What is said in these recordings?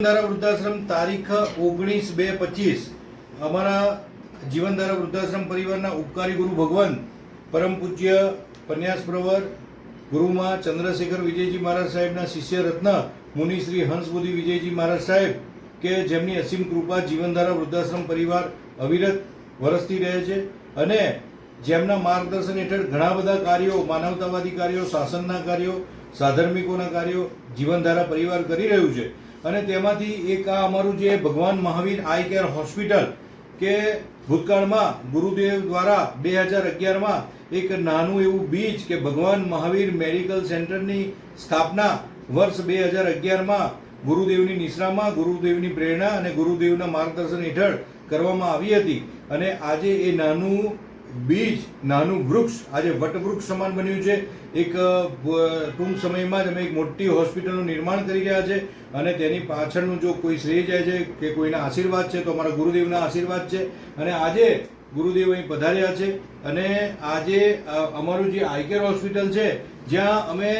જીવનધારા વૃદ્ધાશ્રમ તારીખ 19/2/25 અમારા જીવનધારા વૃદ્ધાશ્રમ પરિવારના ઉપકારી ગુરુ ભગવાન પરમ પૂજ્ય પન્યાસ પ્રવર ગુરુમાં ચંદ્રશેખર વિજયજી મહારાજ સાહેબના શિષ્ય રત્ન મુનિ શ્રી હંસબુદ્ધિ વિજયજી મહારાજ સાહેબ કે જેમની અસીમ કૃપા જીવનધારા વૃદ્ધાશ્રમ પરિવાર અવિરત વરસતી રહે છે અને જેમના માર્ગદર્શન હેઠળ ઘણા બધા કાર્યો, માનવતાવાદી કાર્યો, શાસનના કાર્યો, સાધર્મિકોના કાર્યો જીવનધારા પરિવાર કરી રહ્યું છે. અને તેમાંથી એક આ અમારું જે ભગવાન મહાવીર આઈ કેર હોસ્પિટલ કે ભૂતકાળમાં ગુરુદેવ દ્વારા 2011માં એક નાનું એવું બીજ કે ભગવાન મહાવીર મેડિકલ સેન્ટરની સ્થાપના વર્ષ 2011માં ગુરુદેવની નિશ્રામાં, ગુરુદેવની પ્રેરણા અને ગુરુદેવના માર્ગદર્શન હેઠળ કરવામાં આવી હતી. અને આજે એ નાનું બીજ, નાનું વૃક્ષ આજે વટવૃક્ષ સમાન બન્યું છે. એક ટૂંક સમયમાં જ અમે એક મોટી હોસ્પિટલનું નિર્માણ કરી રહ્યા છે અને તેની પાછળનું જો કોઈ શ્રેય જાય છે કે કોઈના આશીર્વાદ છે તો અમારા ગુરુદેવના આશીર્વાદ છે. અને આજે ગુરુદેવ અહીં પધાર્યા છે અને આજે અમારું જે આઈ કેર હોસ્પિટલ છે જ્યાં અમે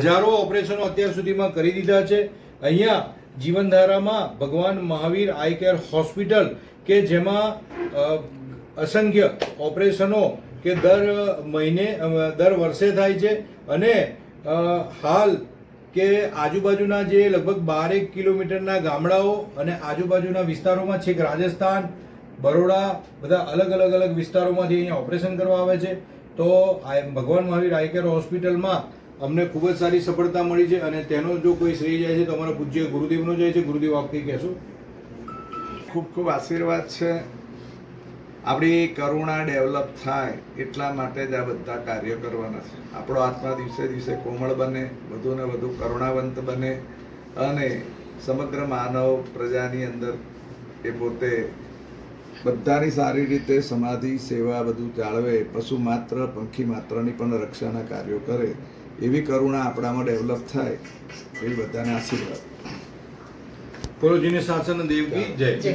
હજારો ઓપરેશનો અત્યાર સુધીમાં કરી દીધા છે. અહીંયા જીવનધારામાં ભગવાન મહાવીર આઈ કેર હોસ્પિટલ કે જેમાં અસંખ્ય ઓપરેશનો કે દર વર્ષે થાય છે. અને હાલ કે આજુબાજુના જે લગભગ 12 કિલોમીટરના ગામડાઓ અને આજુબાજુના વિસ્તારોમાં છેક રાજસ્થાન, બરોડા બધા અલગ વિસ્તારોમાંથી અહીંયા ઓપરેશન કરવા આવે છે. તો ભગવાન મહાવીર આઈ કેર હોસ્પિટલમાં અમને ખૂબ જ સારી સફળતા મળી છે અને તેનો જો કોઈ શ્રેય જાય છે તો અમારા પૂજ્ય ગુરુદેવનો જાય છે. ગુરુદેવ આપ કંઈ કહેશો? ખૂબ ખૂબ આશીર્વાદ છે. આપણી કરુણા ડેવલપ થાય એટલા માટે જ આ બધા કાર્ય કરવાના છે. આપણો આત્મા દિવસે દિવસે કોમળ બને, વધુને વધુ કરુણાવંત બને અને સમગ્ર માનવ પ્રજાની અંદર એ પોતે બધાની સારી રીતે સમાધિ સેવા બધું જાળવે, પશુ માત્ર પંખી માત્રની પણ રક્ષાના કાર્યો કરે એવી કરુણા આપણામાં ડેવલપ થાય એવી બધાને આશીર્વાદ. ગુરુજીને શાસન દેવ કી જય.